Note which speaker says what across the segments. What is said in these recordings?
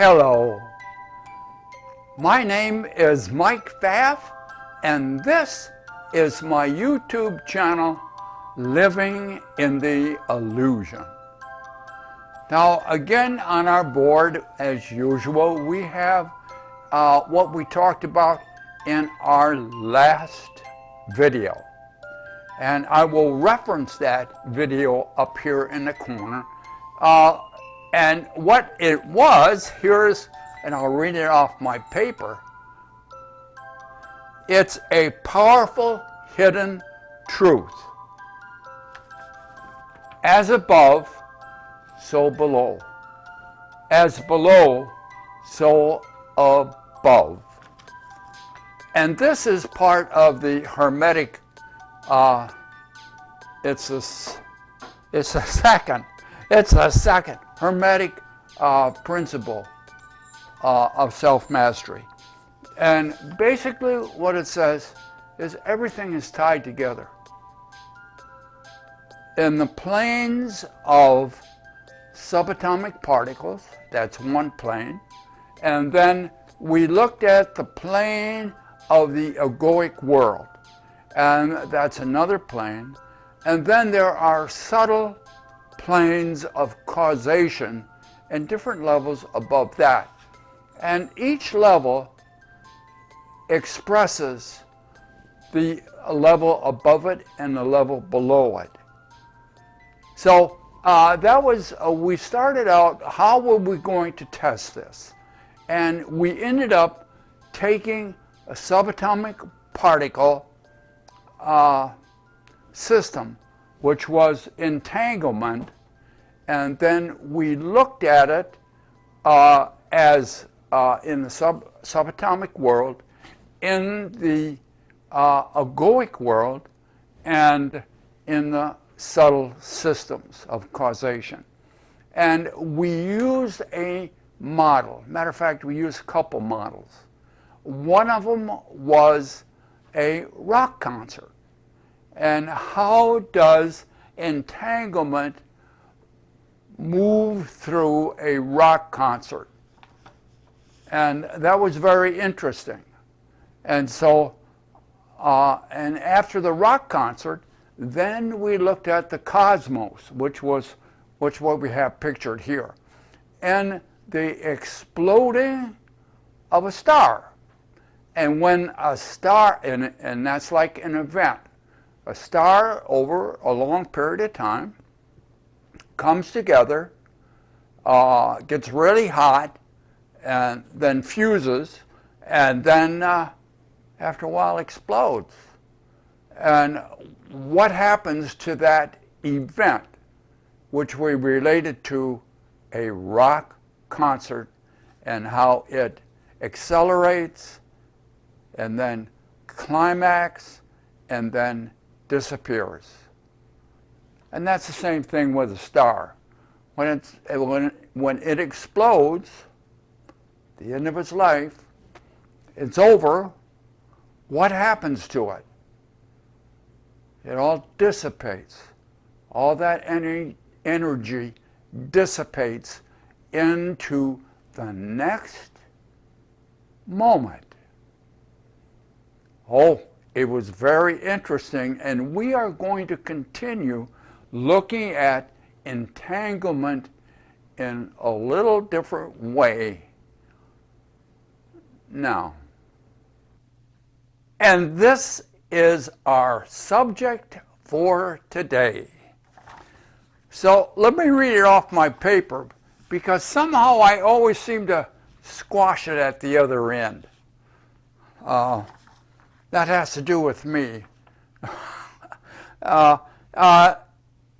Speaker 1: Hello, my name is Mike Pfaff, and this is my YouTube channel, Living in the Illusion. Now, again on our board, as usual, we have what we talked about in our last video. And I will reference that video up here in the corner. And what it was, and I'll read it off my paper. It's a powerful hidden truth. As above, so below. As below, so above. And this is part of the Hermetic, it's a second Hermetic principle of self-mastery. And basically what it says is everything is tied together. In the planes of subatomic particles, that's one plane, and then we looked at the plane of the egoic world, and that's another plane, and then there are subtle planes of causation and different levels above that. And each level expresses the level above it and the level below it. So that was, we started out, how were we going to test this? And we ended up taking a subatomic particle system, which was entanglement, and then we looked at it as in the subatomic world, in the egoic world, and in the subtle systems of causation. And we used a model. Matter of fact, we used a couple models. One of them was a rock concert. And how does entanglement move through a rock concert? And that was very interesting. And so, and after the rock concert, then we looked at the cosmos, which what we have pictured here, and the exploding of a star. And when a star, and that's like an event, a star over a long period of time comes together, gets really hot, and then fuses, and then after a while explodes. And what happens to that event, which we related to a rock concert, and how it accelerates and then climax and then disappears. And that's the same thing with a star. When it explodes, the end of its life, it's over. What happens to it? It all dissipates. All that energy dissipates into the next moment. Oh, it was very interesting, and we are going to continue looking at entanglement in a little different way now. And this is our subject for today. So let me read it off my paper, because somehow I always seem to squash it at the other end. That has to do with me.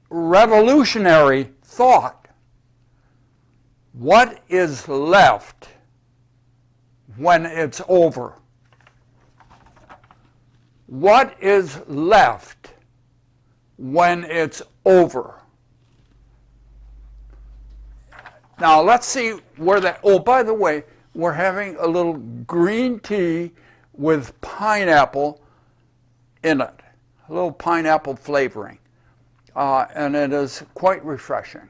Speaker 1: Revolutionary thought. What is left when it's over? What is left when it's over? Now let's see where that, oh, by the way, we're having a little green tea with pineapple in it, a little pineapple flavoring, and it is quite refreshing.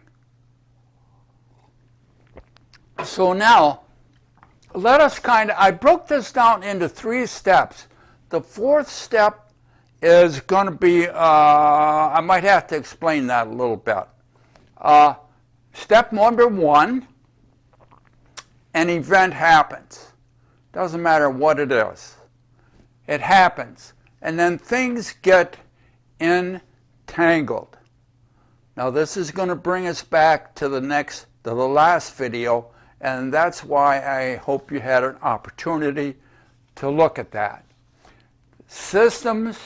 Speaker 1: So now, let us I broke this down into 3 steps. The 4th step is going to be, I might have to explain that a little bit. Step number 1, an event happens. Doesn't matter what it is. It happens. And then things get entangled. Now this is going to bring us back to the last video, and that's why I hope you had an opportunity to look at that. Systems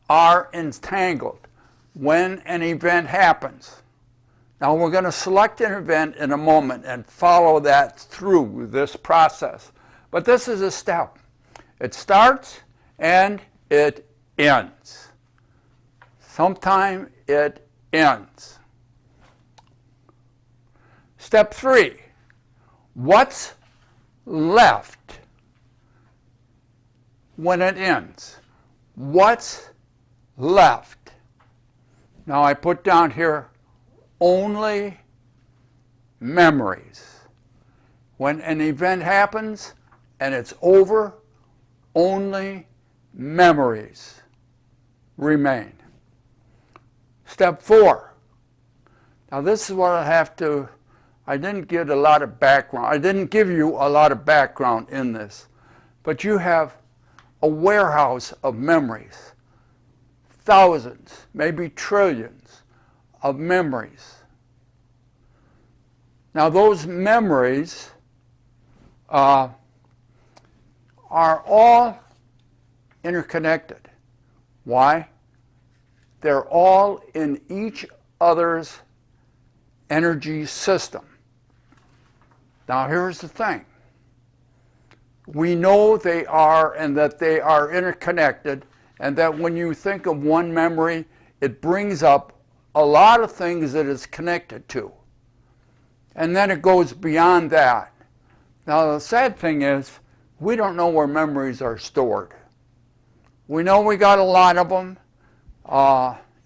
Speaker 1: are entangled when an event happens. Now we're going to select an event in a moment and follow that through this process. But this is a step. It starts and it ends. Sometime it ends. Step 3. What's left when it ends? What's left? Now I put down here only memories. When an event happens and it's over, only memories remain. Step 4. Now this is what I didn't give a lot of background. I didn't give you a lot of background in this, but you have a warehouse of memories, thousands, maybe trillions of memories. Now those memories are all interconnected. Why? They're all in each other's energy system. Now here's the thing. We know they are, and that they are interconnected, and that when you think of one memory, it brings up a lot of things that it's connected to. And then it goes beyond that. Now the sad thing is, we don't know where memories are stored. We know we got a lot of them.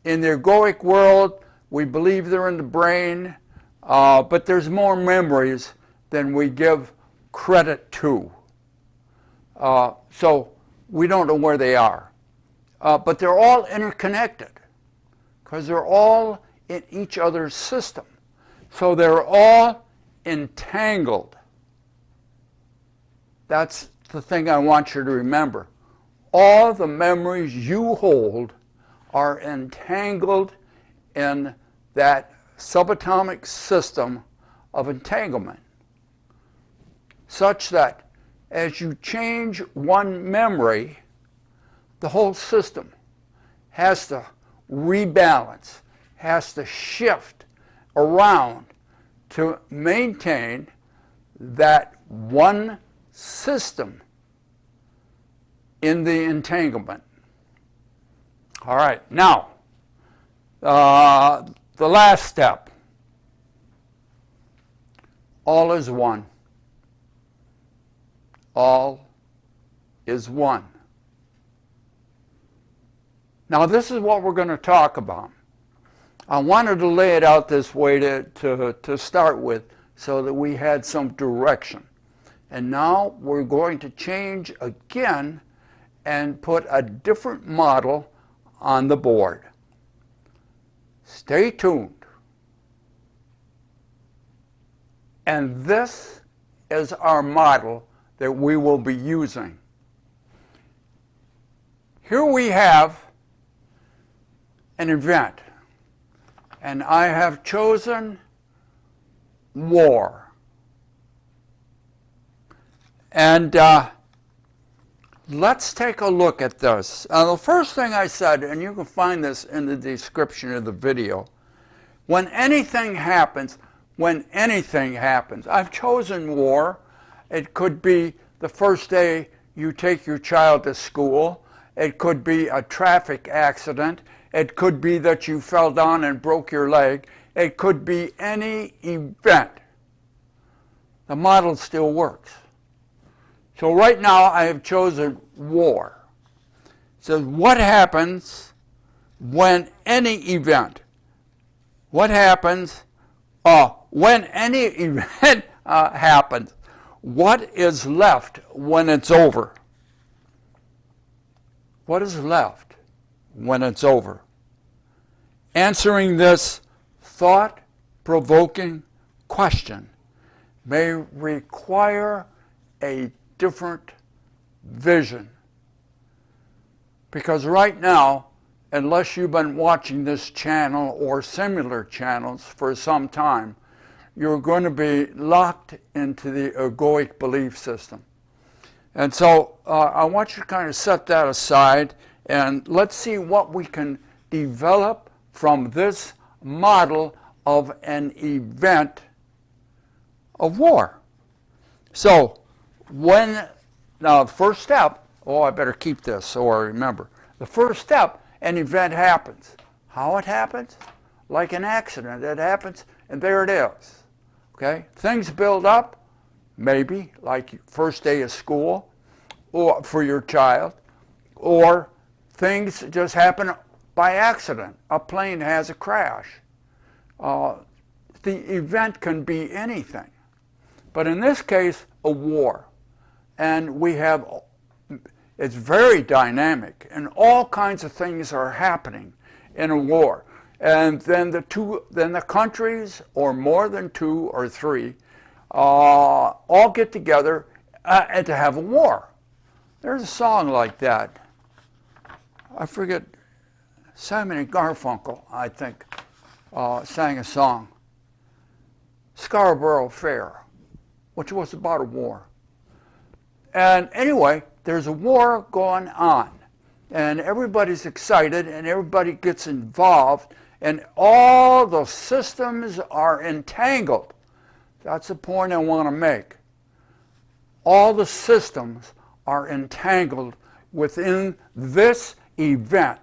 Speaker 1: In the egoic world, we believe they're in the brain, but there's more memories than we give credit to. So we don't know where they are. But they're all interconnected because they're all in each other's system. So they're all entangled. That's the thing I want you to remember. All the memories you hold are entangled in that subatomic system of entanglement, such that as you change one memory, the whole system has to rebalance, has to shift around to maintain that one system in the entanglement. All right, now, the last step. All is one. All is one. Now this is what we're going to talk about. I wanted to lay it out this way to start with so that we had some direction. And now we're going to change again and put a different model on the board. Stay tuned. And this is our model that we will be using. Here we have an event, and I have chosen war. And let's take a look at this. The first thing I said, and you can find this in the description of the video, when anything happens, I've chosen war. It could be the first day you take your child to school. It could be a traffic accident. It could be that you fell down and broke your leg. It could be any event. The model still works. So right now I have chosen war. It says, what happens when any event? What happens when any event happens. What is left when it's over? What is left when it's over? Answering this thought-provoking question may require a different vision. Because right now, unless you've been watching this channel or similar channels for some time, you're going to be locked into the egoic belief system. And so I want you to kind of set that aside and let's see what we can develop from this model of an event of war. So now the first step, I better keep this so I remember. The first step, an event happens. How it happens? Like an accident. It happens and there it is. Okay? Things build up, maybe, like first day of school or for your child, or things just happen by accident. A plane has a crash. The event can be anything. But in this case, a war. And it's very dynamic, and all kinds of things are happening in a war. And then the countries, or more than 2 or 3, all get together and to have a war. There's a song like that. I forget, Simon and Garfunkel, I think, sang a song, Scarborough Fair, which was about a war. And anyway, there's a war going on, and everybody's excited, and everybody gets involved, and all the systems are entangled. That's the point I want to make. All the systems are entangled within this event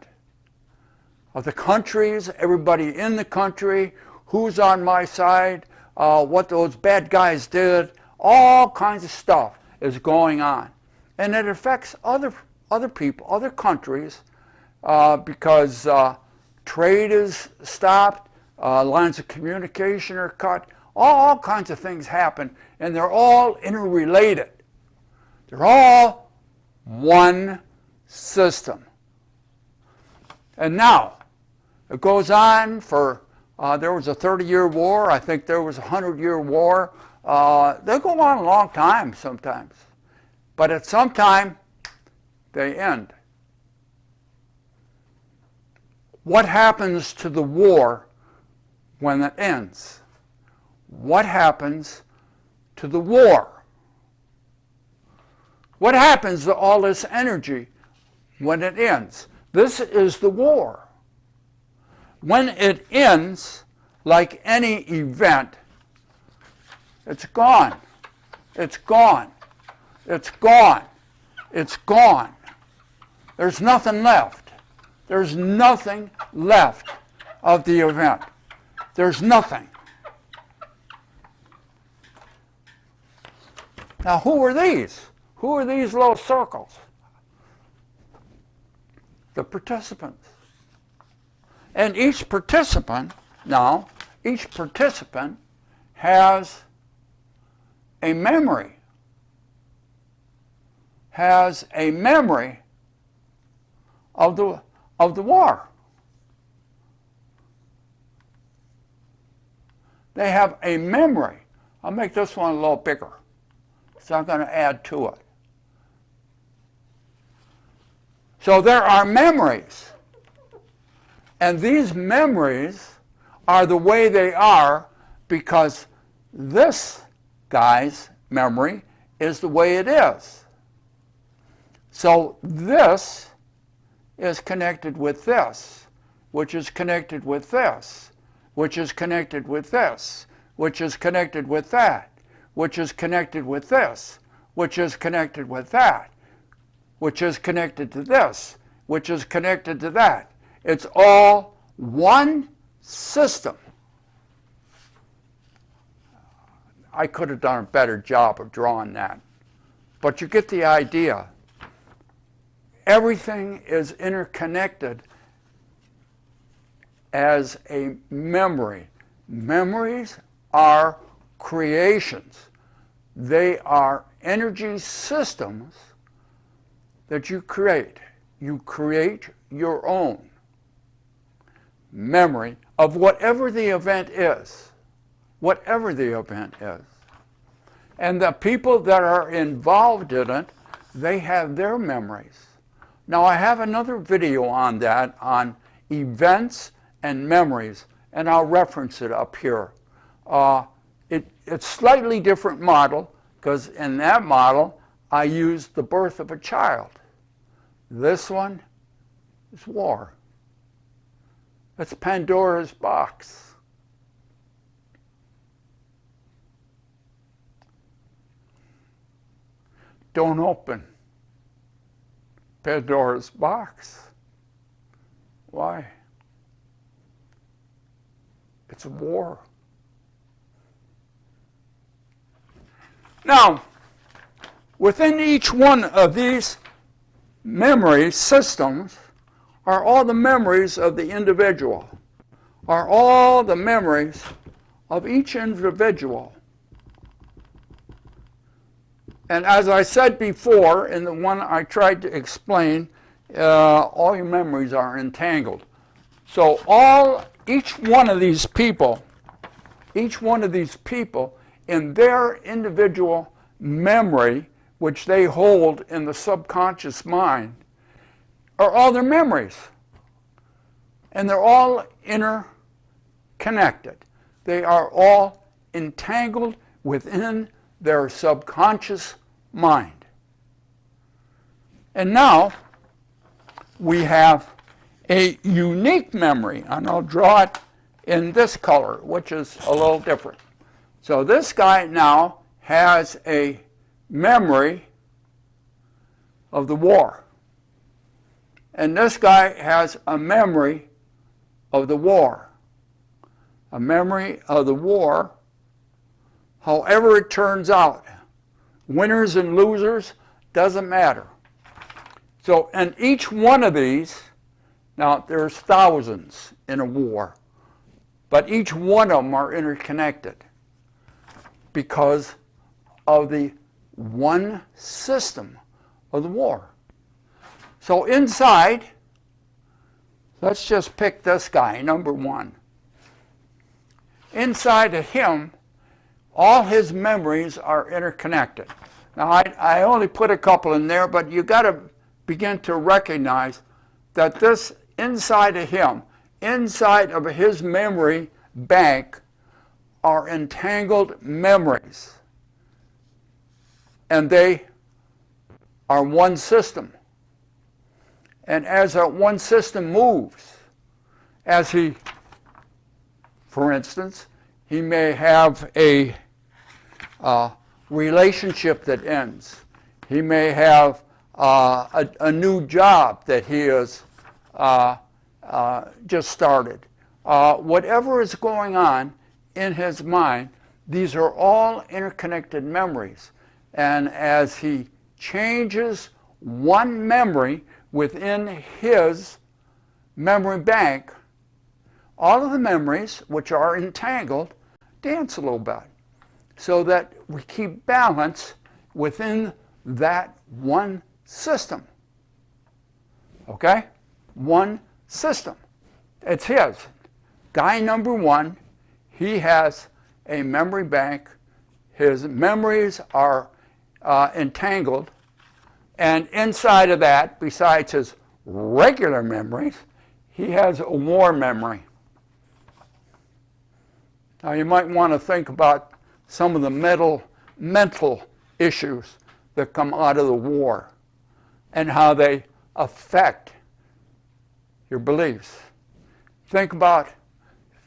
Speaker 1: of the countries, everybody in the country, who's on my side, what those bad guys did, all kinds of stuff is going on. And it affects other people, other countries, because trade is stopped, lines of communication are cut, all kinds of things happen, and they're all interrelated. They're all one system. And now, it goes on for, there was a 30-year war, I think there was a 100-year war. They go on a long time sometimes. But at some time, they end. What happens to the war when it ends? What happens to the war? What happens to all this energy when it ends? This is the war. When it ends, like any event, it's gone. It's gone. It's gone. It's gone. There's nothing left. There's nothing left of the event. There's nothing. Now, who are these? Who are these little circles? The participants. And each participant has a memory. Has a memory of the war. They have a memory. I'll make this one a little bigger, so I'm going to add to it. So there are memories, and these memories are the way they are because this guy's memory is the way it is. So this is connected with this, which is connected with this, which is connected with this, which is connected with that, which is connected with this, which is connected with that, which is connected to this, which is connected to that. It's all one system. I could have done a better job of drawing that, but you get the idea. Everything is interconnected as a memory. Memories are creations. They are energy systems that you create. You create your own memory of whatever the event is. Whatever the event is. And the people that are involved in it, they have their memories. Now, I have another video on that, on events and memories, and I'll reference it up here. It's slightly different model, because in that model, I used the birth of a child. This one is war. It's Pandora's box. Don't open Pandora's box. Why? It's a war. Now, within each one of these memory systems are all the memories of the individual, are all the memories of each individual. And as I said before, in the one I tried to explain, all your memories are entangled. So each one of these people in their individual memory, which they hold in the subconscious mind, are all their memories. And they're all interconnected. They are all entangled within their subconscious mind. And now we have a unique memory, and I'll draw it in this color, which is a little different. So this guy now has a memory of the war. And this guy has a memory of the war. A memory of the war, however it turns out. Winners and losers, doesn't matter. So, and each one of these, now there's thousands in a war, but each one of them are interconnected because of the one system of the war. So inside, let's just pick this guy, number one. Inside of him, all his memories are interconnected. Now, I only put a couple in there, but you got to begin to recognize that this inside of him, inside of his memory bank, are entangled memories. And they are one system. And as that one system moves, as he, for instance, he may have a relationship that ends. He may have a new job that he has just started. Whatever is going on in his mind, these are all interconnected memories. And as he changes one memory within his memory bank, all of the memories which are entangled dance a little bit, so that we keep balance within that one system. Okay? One system. It's his. Guy number one, he has a memory bank. His memories are entangled. And inside of that, besides his regular memories, he has a war memory. Now you might want to think about some of the mental issues that come out of the war and how they affect your beliefs. Think about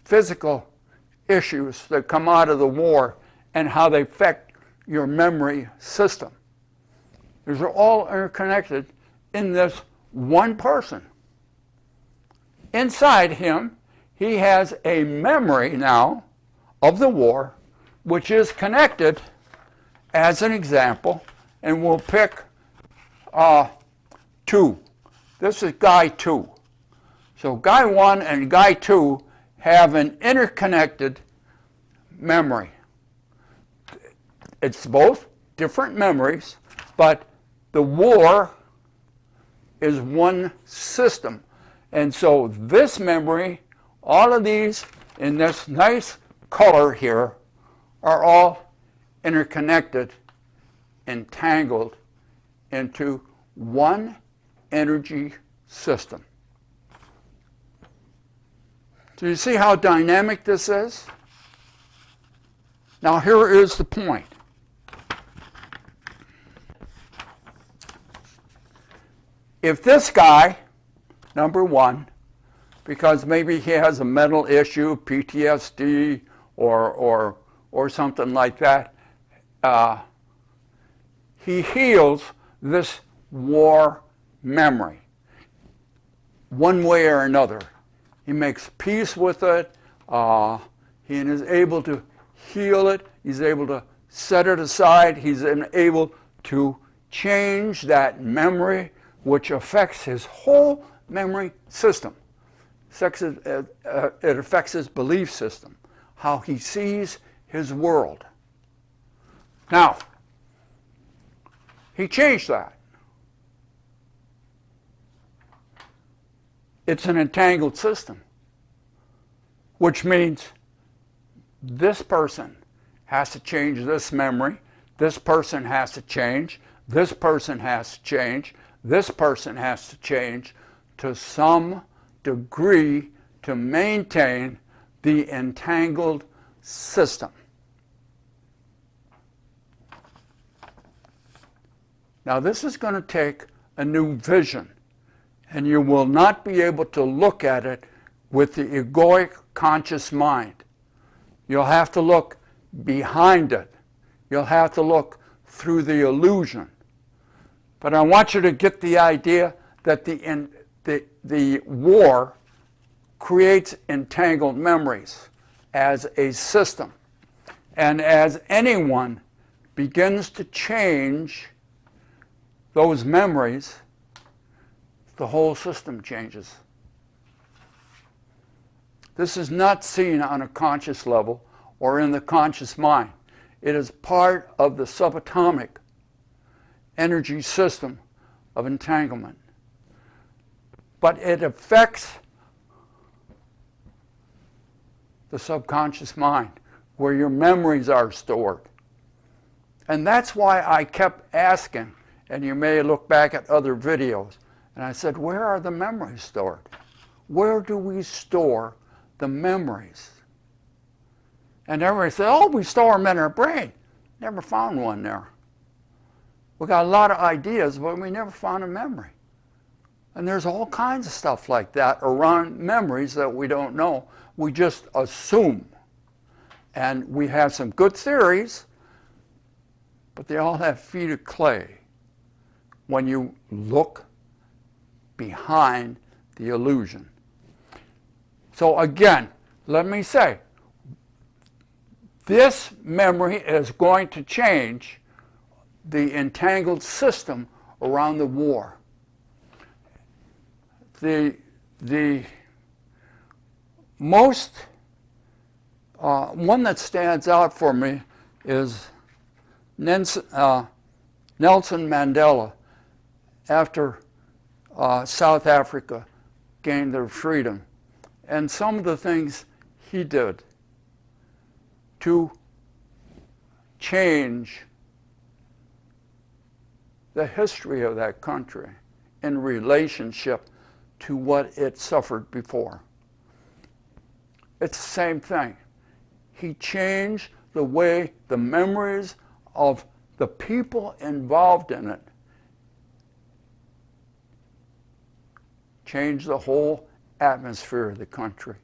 Speaker 1: physical issues that come out of the war and how they affect your memory system. These are all interconnected in this one person. Inside him, he has a memory now of the war, which is connected, as an example, and we'll pick two. This is guy two. So guy one and guy two have an interconnected memory. it's both different memories, but the war is one system. And so this memory, all of these in this nice color here, are all interconnected, entangled into one energy system. Do you see how dynamic this is? Now here is the point. If this guy, number one, because maybe he has a mental issue, PTSD, or something like that, he heals this war memory one way or another. He makes peace with it. He is able to heal it. He's able to set it aside. He's able to change that memory, which affects his whole memory system. It affects his belief system, how he sees his world. Now, he changed that. It's an entangled system, which means this person has to change this memory, this person has to change, this person has to change, this person has to change to some degree to maintain the entangled system. Now this is going to take a new vision, and you will not be able to look at it with the egoic conscious mind. You'll have to look behind it. You'll have to look through the illusion. But I want you to get the idea that the war creates entangled memories as a system. And as anyone begins to change those memories, the whole system changes. This is not seen on a conscious level or in the conscious mind. It is part of the subatomic energy system of entanglement. But it affects the subconscious mind, where your memories are stored. And that's why I kept asking, and you may look back at other videos, and I said, where are the memories stored? Where do we store the memories? And everybody said, oh, we store them in our brain. Never found one there. We got a lot of ideas, but we never found a memory. And there's all kinds of stuff like that around memories that we don't know. We just assume. And we have some good theories, but they all have feet of clay when you look behind the illusion. So again, let me say, this memory is going to change the entangled system around the war. The most one that stands out for me is Nelson Mandela, after South Africa gained their freedom, and some of the things he did to change the history of that country in relationship to what it suffered before. It's the same thing. He changed the way the memories of the people involved in it changed the whole atmosphere of the country.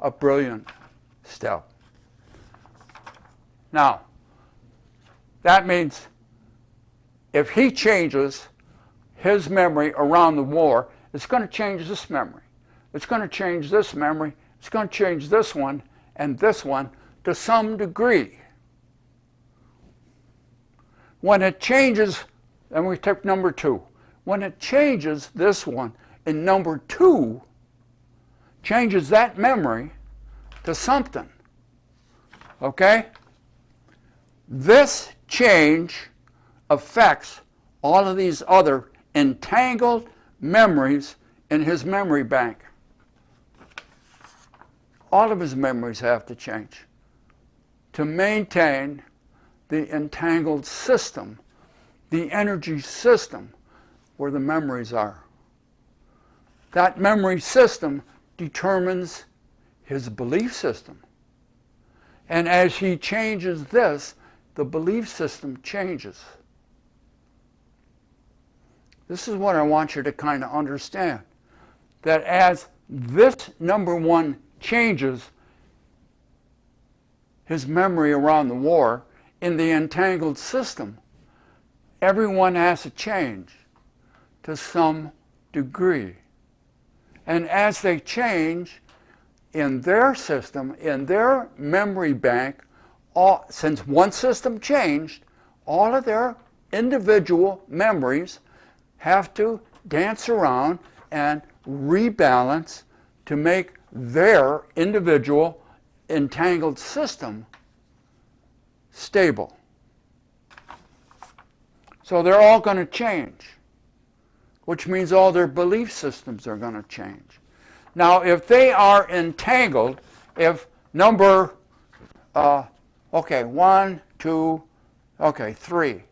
Speaker 1: A brilliant step. Now, that means if he changes his memory around the war, it's going to change this memory. It's going to change this memory. It's going to change this one and this one to some degree. When it changes, and we take number 2, when it changes this one, and number 2 changes that memory to something, okay? this change affects all of these other entangled memories in his memory bank. All of his memories have to change to maintain the entangled system, the energy system where the memories are. That memory system determines his belief system. And as he changes this, the belief system changes. This is what I want you to kind of understand. That as this number one changes his memory around the war in the entangled system, everyone has to change to some degree. And as they change in their system, in their memory bank, since one system changed, all of their individual memories have to dance around and rebalance to make their individual entangled system stable. So they're all going to change, which means all their belief systems are going to change. Now, if they are entangled, if number, okay, 1, 2, okay, 3.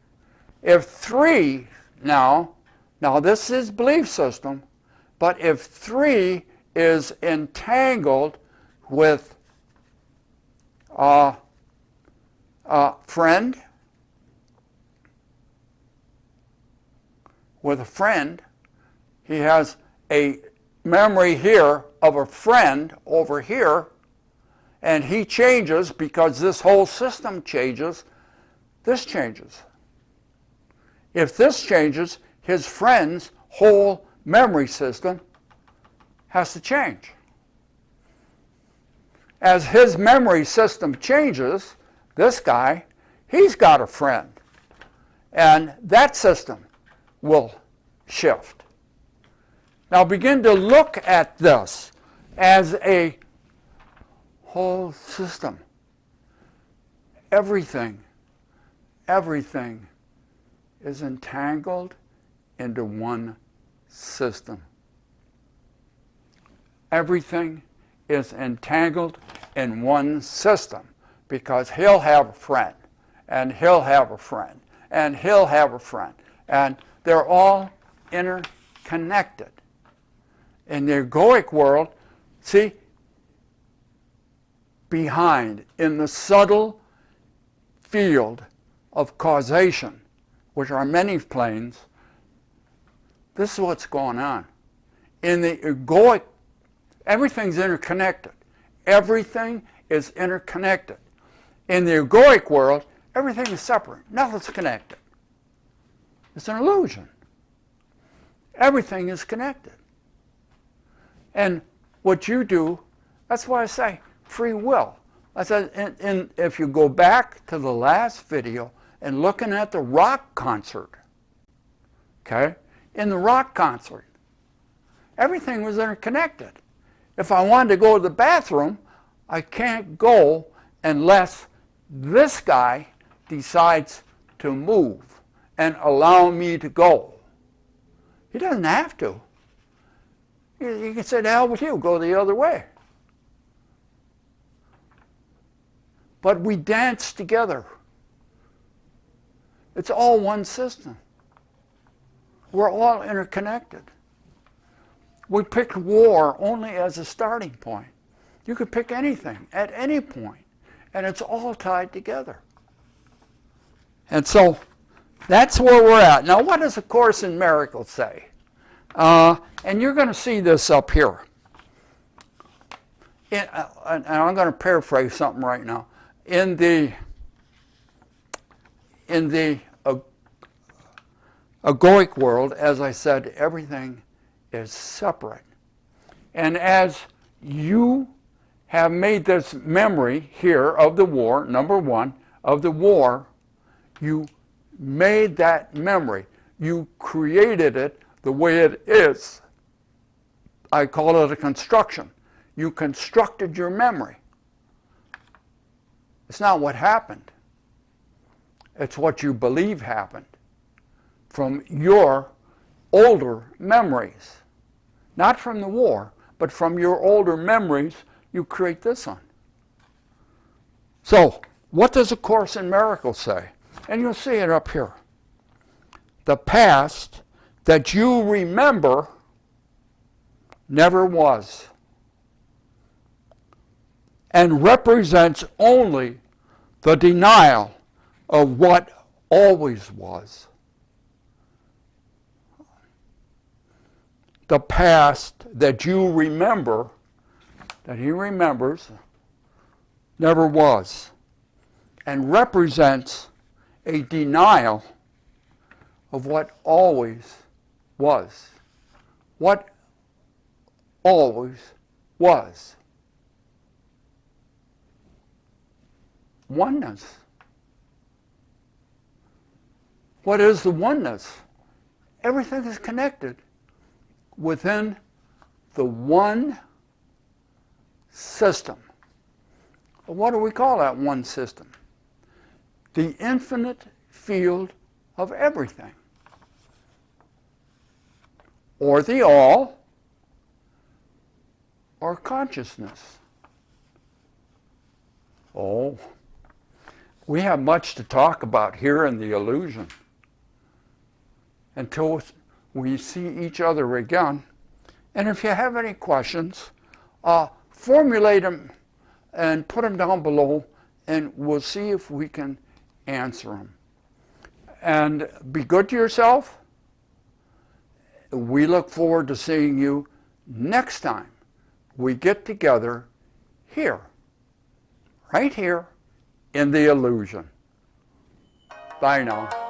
Speaker 1: If 3 now this is belief system, but if 3 is entangled with friend, with a friend, he has a memory here of a friend over here, and he changes because this whole system changes, this changes. If this changes, his friend's whole memory system has to change. As his memory system changes, this guy, he's got a friend. And that system will shift. Now begin to look at this as a whole system. Everything is entangled into one system. Everything is entangled in one system because he'll have a friend, and he'll have a friend, and he'll have a friend, and they're all interconnected. In the egoic world, see, behind, in the subtle field of causation, which are many planes, this is what's going on. In the egoic, everything's interconnected. Everything is interconnected. In the egoic world, everything is separate. Nothing's connected. It's an illusion. Everything is connected. And what you do, that's why I say free will. I said, if you go back to the last video and looking at the rock concert, okay? In the rock concert, everything was interconnected. If I wanted to go to the bathroom, I can't go unless this guy decides to move and allow me to go. He doesn't have to. You can say, to hell with you, go the other way. But we dance together. It's all one system. We're all interconnected. We picked war only as a starting point. You could pick anything at any point, and it's all tied together. And so that's where we're at. Now, what does A Course in Miracles say? And you're going to see this up here. And I'm going to paraphrase something right now. In the egoic world, as I said, everything is separate. And as you have made this memory here of the war, number one, of the war, you made that memory. You created it the way it is. I call it a construction. You constructed your memory. It's not what happened. It's what you believe happened from your older memories. Not from the war, but from your older memories, you create this one. So, what does A Course in Miracles say? And you'll see it up here. The past that you remember never was, and represents only the denial of what always was. The past that you remember, that he remembers, never was, and represents a denial of what always was. What always was. Oneness. What is the oneness? Everything is connected within the one system. What do we call that one system? The infinite field of everything. Or the all, or consciousness. Oh, we have much to talk about here in the illusion until we see each other again. And if you have any questions, formulate them and put them down below, and we'll see if we can answer them. And be good to yourself. We look forward to seeing you next time we get together here, right here in the illusion. Bye now.